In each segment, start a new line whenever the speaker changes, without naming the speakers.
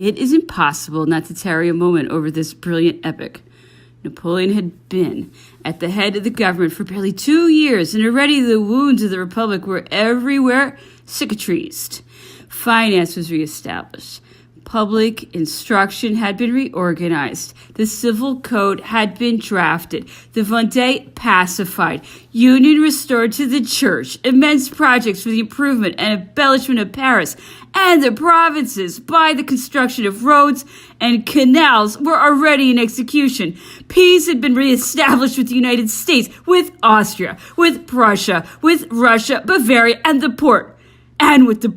It is impossible not to tarry a moment over this brilliant epic. Napoleon had been at the head of the government for barely 2 years, and already the wounds of the Republic were everywhere cicatrized. Finance was reestablished. Public instruction had been reorganized. The civil code had been drafted. The Vendée pacified. Union restored to the church. Immense projects for the improvement and embellishment of Paris and the provinces by the construction of roads and canals were already in execution. Peace had been reestablished with the United States, with Austria, with Prussia, with Russia, Bavaria, and the Porte, and with the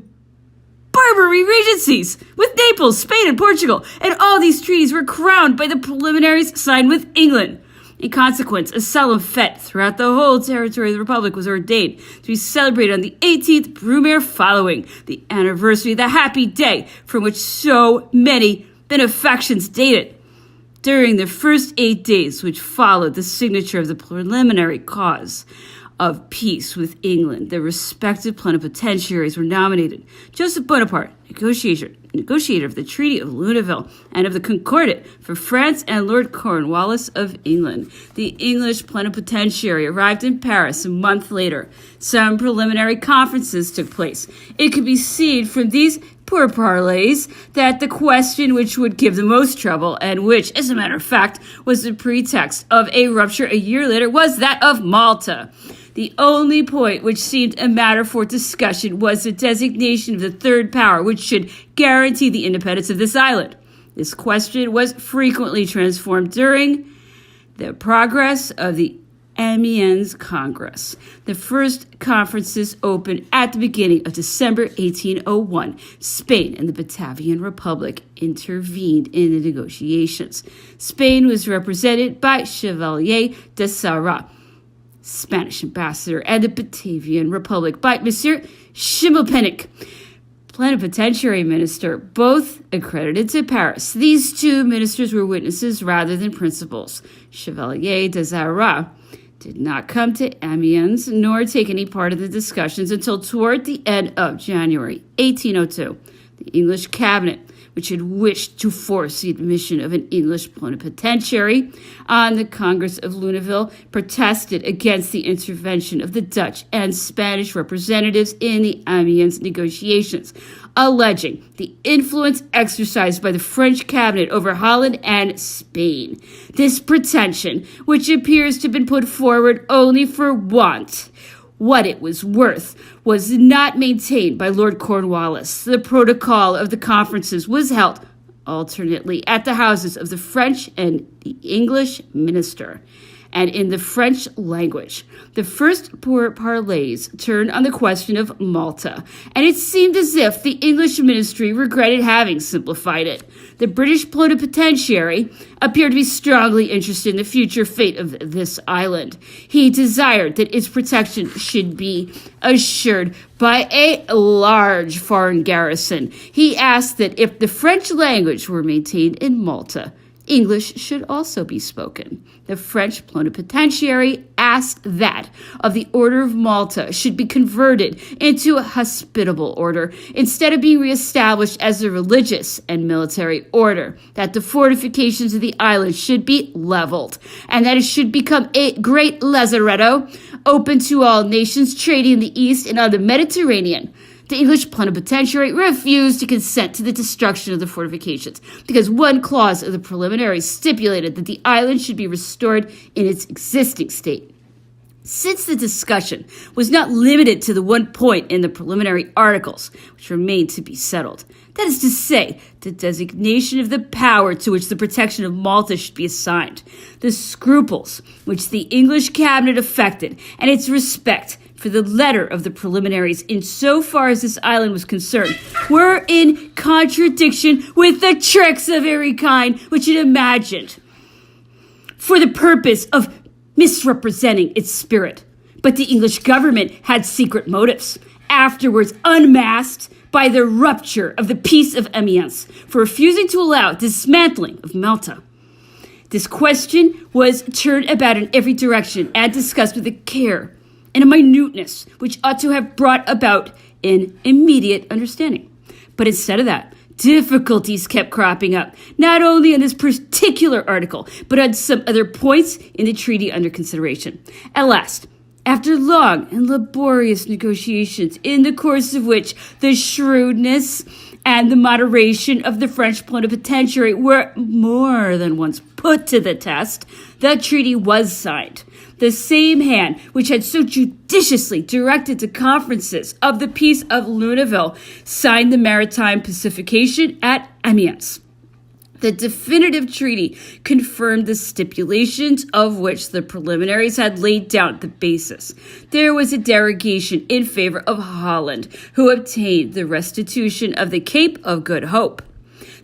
Barbary regencies, with Naples, Spain, and Portugal, and all these treaties were crowned by the preliminaries signed with England. In consequence, a solemn fete throughout the whole territory of the Republic was ordained to be celebrated on the 18th Brumaire following, the anniversary of the happy day from which so many benefactions dated. During the first 8 days which followed the signature of the preliminary cause of peace with England, the respective plenipotentiaries were nominated. Joseph Bonaparte, negotiator of the Treaty of Luneville and of the Concordat for France, and Lord Cornwallis of England. The English plenipotentiary arrived in Paris a month later. Some preliminary conferences took place. It could be seen from these pourparlers that the question which would give the most trouble, and which, as a matter of fact, was the pretext of a rupture a year later, was that of Malta. The only point which seemed a matter for discussion was the designation of the third power, which should guarantee the independence of this island. This question was frequently transformed during the progress of the Amiens Congress. The first conferences opened at the beginning of December 1801. Spain and the Batavian Republic intervened in the negotiations. Spain was represented by Chevalier de Sarrat, Spanish ambassador, and the Batavian Republic by Monsieur Schimmelpenninck, plenipotentiary minister, both accredited to Paris. These two ministers were witnesses rather than principals. Chevalier de Sarrat did not come to Amiens nor take any part in the discussions until toward the end of January 1802. The English cabinet, which had wished to force the admission of an English plenipotentiary on the Congress of Luneville, protested against the intervention of the Dutch and Spanish representatives in the Amiens negotiations, alleging the influence exercised by the French cabinet over Holland and Spain. This pretension, which appears to have been put forward only for want, what it was worth, was not maintained by Lord Cornwallis. The protocol of the conferences was held alternately at the houses of the French and the English minister, and in the French language. The first pourparlers turned on the question of Malta, and it seemed as if the English ministry regretted having simplified it. The British plenipotentiary appeared to be strongly interested in the future fate of this island. He desired that its protection should be assured by a large foreign garrison. He asked that if the French language were maintained in Malta, English should also be spoken. The French plenipotentiary asked that of the Order of Malta should be converted into a hospitable order instead of being reestablished as a religious and military order, that the fortifications of the island should be leveled, and that it should become a great lazaretto open to all nations trading in the East and on the Mediterranean. The English plenipotentiary refused to consent to the destruction of the fortifications because one clause of the preliminaries stipulated that the island should be restored in its existing state. Since the discussion was not limited to the one point in the preliminary articles, which remained to be settled, that is to say, the designation of the power to which the protection of Malta should be assigned, the scruples which the English cabinet affected, and its respect for the letter of the preliminaries insofar as this island was concerned, were in contradiction with the tricks of every kind which it imagined for the purpose of misrepresenting its spirit. But the English government had secret motives, afterwards unmasked by the rupture of the Peace of Amiens, for refusing to allow dismantling of Malta. This question was turned about in every direction and discussed with a care and a minuteness which ought to have brought about an immediate understanding. But instead of that, Difficulties kept cropping up, not only in this particular article, but on some other points in the treaty under consideration. At last, after long and laborious negotiations, in the course of which the shrewdness and the moderation of the French plenipotentiary were more than once put to the test, the treaty was signed. The same hand which had so judiciously directed the conferences of the Peace of Luneville signed the maritime pacification at Amiens. The definitive treaty confirmed the stipulations of which the preliminaries had laid down the basis. There was a derogation in favor of Holland, who obtained the restitution of the Cape of Good Hope.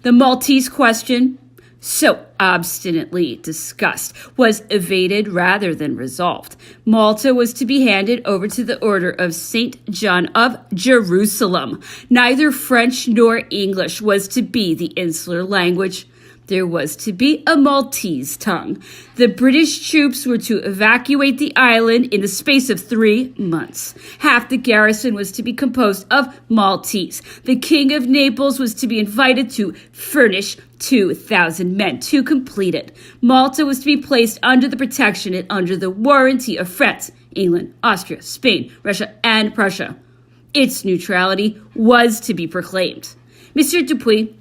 The Maltese question, so obstinately discussed, was evaded rather than resolved. Malta was to be handed over to the order of St. John of Jerusalem. Neither French nor English was to be the insular language. There was to be a Maltese tongue. The British troops were to evacuate the island in the space of 3 months. Half the garrison was to be composed of Maltese. The King of Naples was to be invited to furnish 2,000 men to complete it. Malta was to be placed under the protection and under the warranty of France, England, Austria, Spain, Russia, and Prussia. Its neutrality was to be proclaimed. Monsieur Dupuy,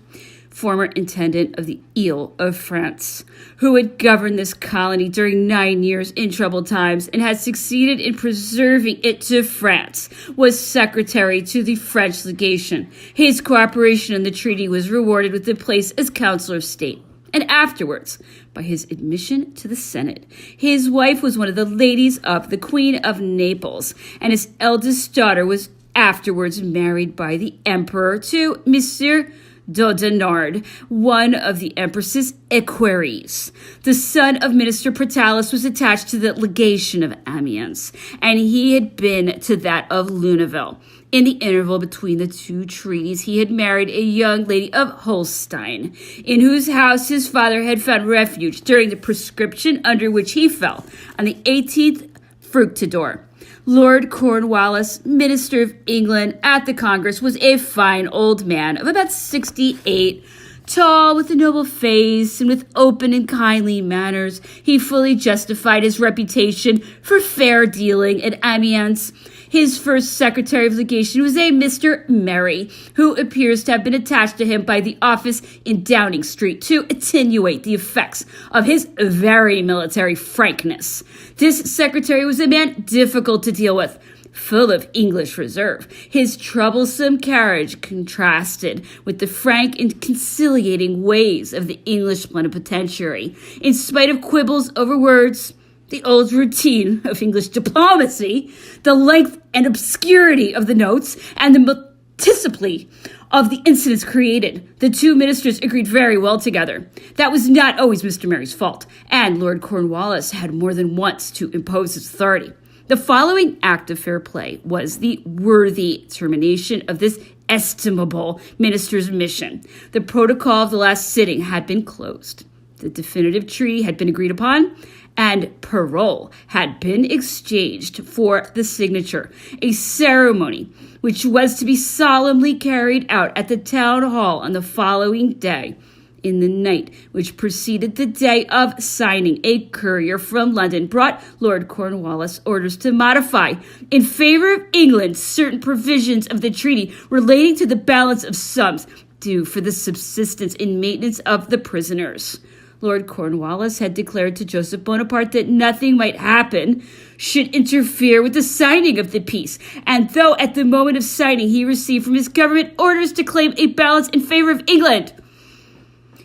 former intendant of the Ile of France, who had governed this colony during 9 years in troubled times and had succeeded in preserving it to France, was secretary to the French legation. His cooperation in the treaty was rewarded with a place as Councillor of State, and afterwards by his admission to the Senate. His wife was one of the ladies of the Queen of Naples, and his eldest daughter was afterwards married by the Emperor to Monsieur Dodonard, one of the Empress's equerries. The son of Minister Portalis was attached to the legation of Amiens, and he had been to that of Luneville. In the interval between the two treaties, he had married a young lady of Holstein, in whose house his father had found refuge during the proscription under which he fell on the 18th Fructidor. Lord Cornwallis, Minister of England at the Congress, was a fine old man of about 68, tall, with a noble face, and with open and kindly manners. He fully justified his reputation for fair dealing at Amiens. His first secretary of legation was a Mr. Merry, who appears to have been attached to him by the office in Downing Street to attenuate the effects of his very military frankness. This secretary was a man difficult to deal with, full of English reserve. His troublesome carriage contrasted with the frank and conciliating ways of the English plenipotentiary. In spite of quibbles over words, the old routine of English diplomacy, the length and obscurity of the notes, and the multiplicity of the incidents created, the two ministers agreed very well together. That was not always Mr. Merry's fault, and Lord Cornwallis had more than once to impose his authority. The following act of fair play was the worthy termination of this estimable minister's mission. The protocol of the last sitting had been closed. The definitive treaty had been agreed upon, and parole had been exchanged for the signature, a ceremony which was to be solemnly carried out at the town hall on the following day. In the night which preceded the day of signing, a courier from London brought Lord Cornwallis orders to modify, in favor of England, certain provisions of the treaty relating to the balance of sums due for the subsistence and maintenance of the prisoners. Lord Cornwallis had declared to Joseph Bonaparte that nothing might happen should interfere with the signing of the peace, and though at the moment of signing he received from his government orders to claim a balance in favor of England,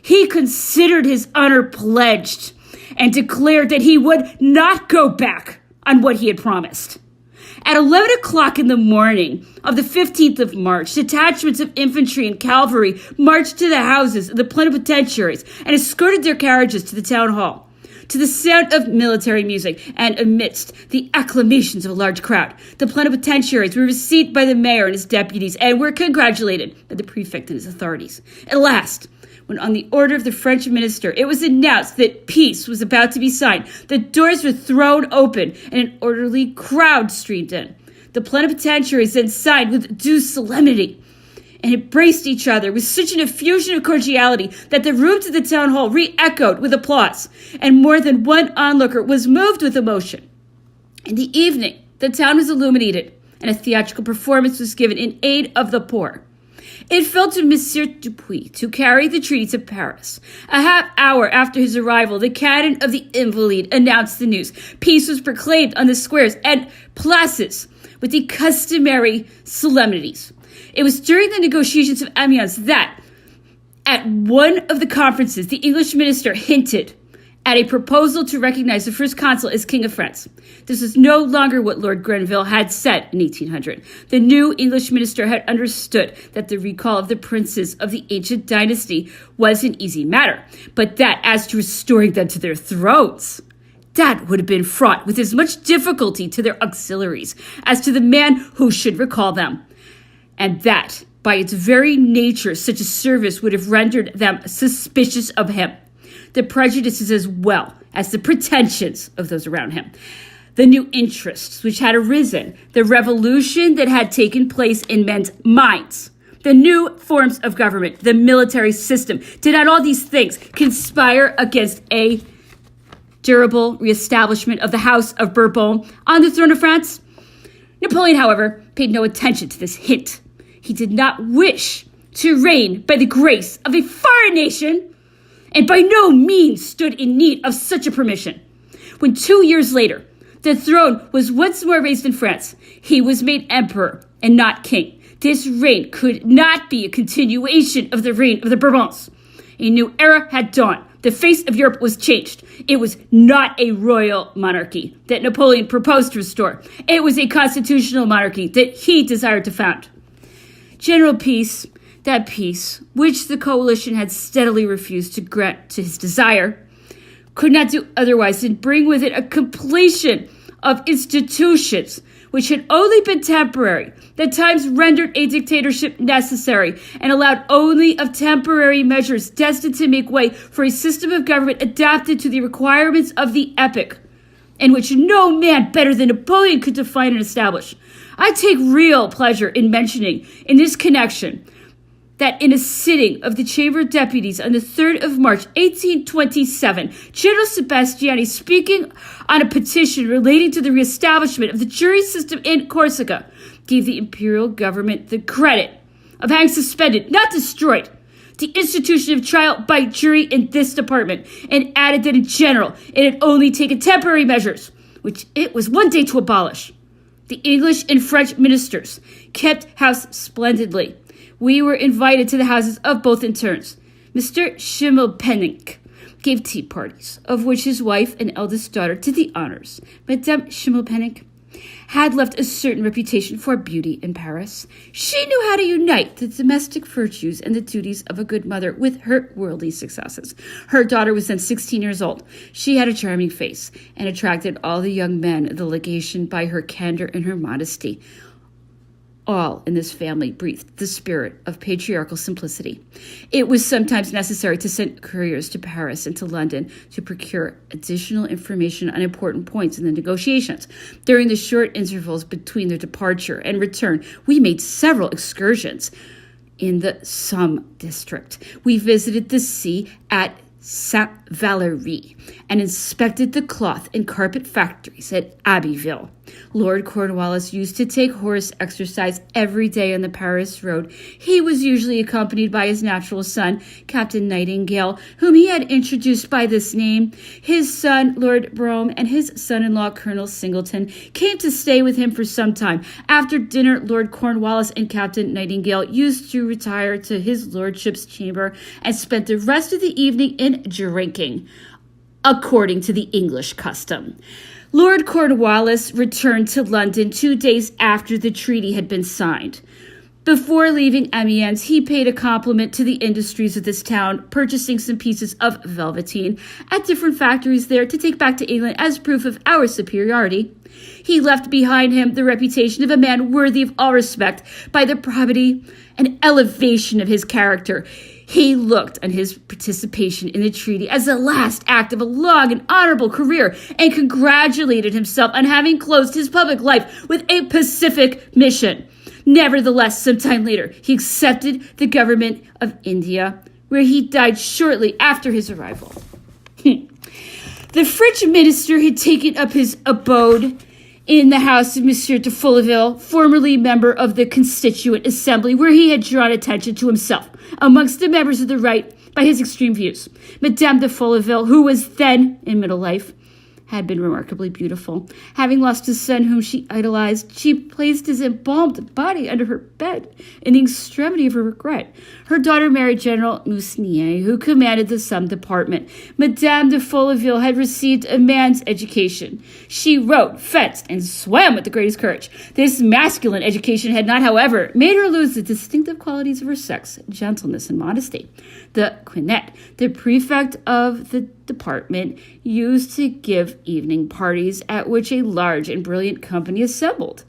he considered his honor pledged and declared that he would not go back on what he had promised. At 11 o'clock in the morning of the 15th of March, detachments of infantry and cavalry marched to the houses of the plenipotentiaries and escorted their carriages to the town hall. To the sound of military music and amidst the acclamations of a large crowd, the plenipotentiaries were received by the mayor and his deputies and were congratulated by the prefect and his authorities. At last, when on the order of the French minister it was announced that peace was about to be signed, the doors were thrown open and an orderly crowd streamed in. The plenipotentiaries then signed with due solemnity, and embraced each other with such an effusion of cordiality that the rooms of the town hall re-echoed with applause, and more than one onlooker was moved with emotion. In the evening, the town was illuminated, and a theatrical performance was given in aid of the poor. It fell to Monsieur Dupuis to carry the treaty to Paris. A half hour after his arrival, the cannon of the Invalides announced the news. Peace was proclaimed on the squares and places with the customary solemnities. It was during the negotiations of Amiens that, at one of the conferences, the English minister hinted at a proposal to recognize the first consul as King of France. This was no longer what Lord Grenville had said in 1800. The new English minister had understood that the recall of the princes of the ancient dynasty was an easy matter, but that as to restoring them to their thrones, that would have been fraught with as much difficulty to their auxiliaries as to the man who should recall them, and that, by its very nature, such a service would have rendered them suspicious of him. The prejudices as well as the pretensions of those around him, the new interests which had arisen, the revolution that had taken place in men's minds, the new forms of government, the military system. Did not all these things conspire against a durable reestablishment of the House of Bourbon on the throne of France? Napoleon, however, paid no attention to this hint. He did not wish to reign by the grace of a foreign nation, and by no means stood in need of such a permission. When 2 years later, the throne was once more raised in France, he was made emperor and not king. This reign could not be a continuation of the reign of the Bourbons. A new era had dawned. The face of Europe was changed. It was not a royal monarchy that Napoleon proposed to restore. It was a constitutional monarchy that he desired to found. General peace, that peace, which the coalition had steadily refused to grant to his desire, could not do otherwise than bring with it a completion of institutions which had only been temporary, that times rendered a dictatorship necessary, and allowed only of temporary measures destined to make way for a system of government adapted to the requirements of the epoch, and which no man better than Napoleon could define and establish. I take real pleasure in mentioning, in this connection, that in a sitting of the Chamber of Deputies on the 3rd of March, 1827, General Sebastiani, speaking on a petition relating to the reestablishment of the jury system in Corsica, gave the imperial government the credit of having suspended, not destroyed, the institution of trial by jury in this department, and added that in general it had only taken temporary measures, which it was one day to abolish. The English and French ministers kept house splendidly. We were invited to the houses of both in turns. Mr. Schimmelpenninck gave tea parties, of which his wife and eldest daughter did the honors. Madame Schimmelpenninck had left a certain reputation for beauty in Paris. She knew how to unite the domestic virtues and the duties of a good mother with her worldly successes. Her daughter was then 16 years old. She had a charming face and attracted all the young men of the legation by her candor and her modesty. All in this family breathed the spirit of patriarchal simplicity. It was sometimes necessary to send couriers to Paris and to London to procure additional information on important points in the negotiations. During the short intervals between their departure and return, we made several excursions in the Somme district. We visited the sea at Saint-Valery and inspected the cloth and carpet factories at Abbeville. Lord Cornwallis used to take horse exercise every day on the Paris road. He was usually accompanied by his natural son, Captain Nightingale, whom he had introduced by this name. His son, Lord Brougham, and his son-in-law, Colonel Singleton, came to stay with him for some time. After dinner, Lord Cornwallis and Captain Nightingale used to retire to his lordship's chamber and spent the rest of the evening in drinking, according to the English custom. Lord Cornwallis returned to London 2 days after the treaty had been signed. Before leaving Amiens, he paid a compliment to the industries of this town, purchasing some pieces of velveteen at different factories there to take back to England as proof of our superiority. He left behind him the reputation of a man worthy of all respect by the probity and elevation of his character. He looked on his participation in the treaty as the last act of a long and honorable career and congratulated himself on having closed his public life with a pacific mission. Nevertheless, some time later, he accepted the government of India, where he died shortly after his arrival. The French minister had taken up his abode in the house of Monsieur de Folleville, formerly member of the Constituent Assembly, where he had drawn attention to himself amongst the members of the right by his extreme views. Madame de Folleville, who was then in middle life, had been remarkably beautiful. Having lost a son whom she idolized, she placed his embalmed body under her bed in the extremity of her regret. Her daughter married General Mousnier, who commanded the Somme department. Madame de Folleville had received a man's education. She rode, fenced, and swam with the greatest courage. This masculine education had not, however, made her lose the distinctive qualities of her sex, gentleness and modesty. The Quinet, the prefect of the department, used to give evening parties at which a large and brilliant company assembled.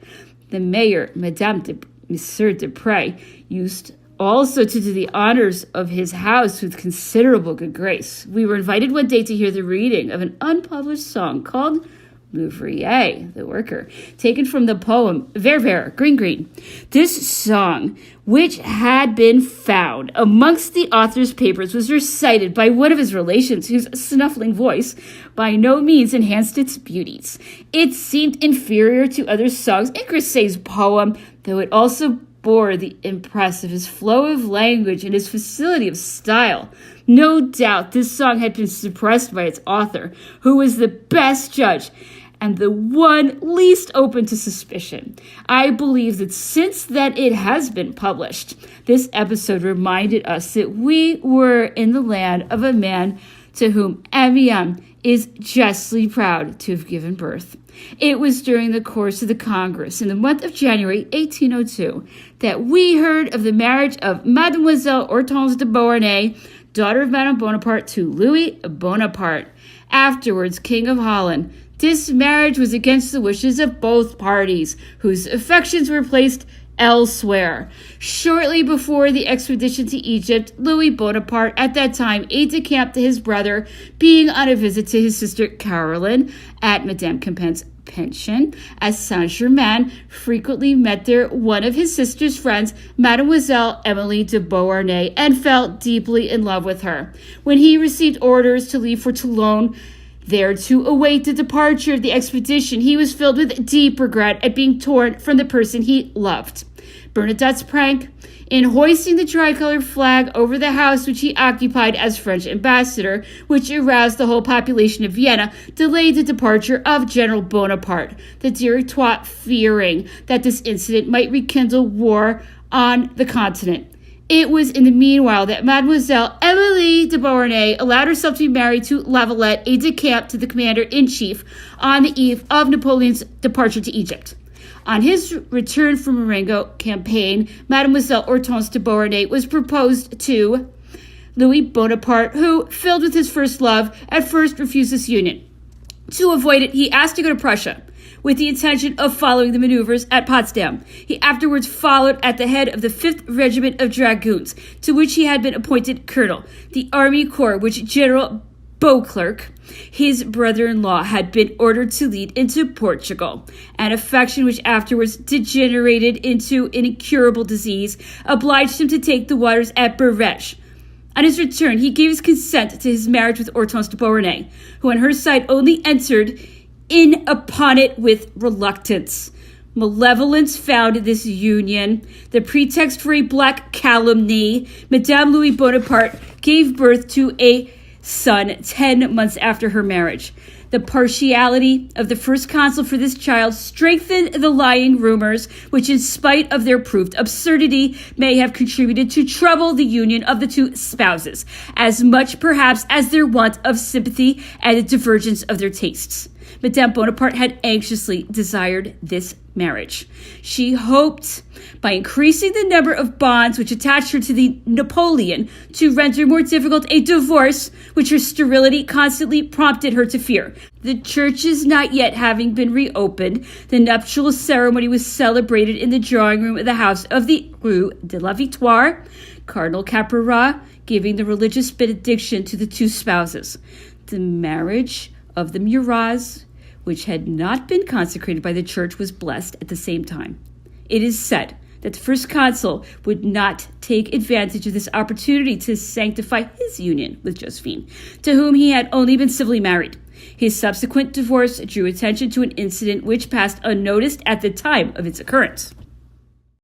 The mayor, Monsieur Dupre, used also to do the honors of his house with considerable good grace. We were invited one day to hear the reading of an unpublished song called L'Ouvrier, the worker, taken from the poem Vert Vert, Green Green. This song, which had been found amongst the author's papers, was recited by one of his relations, whose snuffling voice by no means enhanced its beauties. It seemed inferior to other songs in Grisset's poem, though it also bore the impress of his flow of language and his facility of style. No doubt this song had been suppressed by its author, who was the best judge and the one least open to suspicion. I believe that since that it has been published, this episode reminded us that we were in the land of a man to whom Amiens is justly proud to have given birth. It was during the course of the Congress in the month of January 1802 that we heard of the marriage of Mademoiselle Hortense de Beauharnais, daughter of Madame Bonaparte, to Louis Bonaparte, afterwards King of Holland. This marriage was against the wishes of both parties, whose affections were placed elsewhere. Shortly before the expedition to Egypt, Louis Bonaparte, at that time aide-de-camp to his brother, being on a visit to his sister Caroline at Madame Campin's pension at Saint-Germain, frequently met there one of his sister's friends, Mademoiselle Emily de Beauharnais, and fell deeply in love with her. When he received orders to leave for Toulon, there to await the departure of the expedition, he was filled with deep regret at being torn from the person he loved. Bernadette's prank in hoisting the tricolor flag over the house which he occupied as French ambassador, which aroused the whole population of Vienna, delayed the departure of General Bonaparte, the Directoire fearing that this incident might rekindle war on the continent. It was in the meanwhile that Mademoiselle Emily de Beauharnais allowed herself to be married to Lavalette, aide-de-camp to the commander-in-chief, on the eve of Napoleon's departure to Egypt. On his return from Marengo campaign, Mademoiselle Hortense de Beauharnais was proposed to Louis Bonaparte, who, filled with his first love, at first refused this union. To avoid it, he asked to go to Prussia, with the intention of following the maneuvers at Potsdam. He afterwards followed at the head of the 5th Regiment of Dragoons, to which he had been appointed colonel, the army corps which General Beauclerc, his brother-in-law, had been ordered to lead into Portugal. An affection which afterwards degenerated into an incurable disease obliged him to take the waters at Berèche. On his return, he gave his consent to his marriage with Hortense de Beauharnais, who on her side only entered in upon it with reluctance. Malevolence found this union the pretext for a black calumny. Madame Louis Bonaparte gave birth to a son 10 months after her marriage. The partiality of the first consul for this child strengthened the lying rumors, which in spite of their proved absurdity may have contributed to trouble the union of the two spouses, as much perhaps as their want of sympathy and the divergence of their tastes. Madame Bonaparte had anxiously desired this marriage. She hoped, by increasing the number of bonds which attached her to the Napoleon, to render more difficult a divorce which her sterility constantly prompted her to fear. The churches not yet having been reopened, the nuptial ceremony was celebrated in the drawing room of the house of the Rue de la Victoire, Cardinal Caperat giving the religious benediction to the two spouses. The marriage of the Murat, which had not been consecrated by the church, was blessed at the same time. It is said that the first consul would not take advantage of this opportunity to sanctify his union with Josephine, to whom he had only been civilly married. His subsequent divorce drew attention to an incident which passed unnoticed at the time of its occurrence.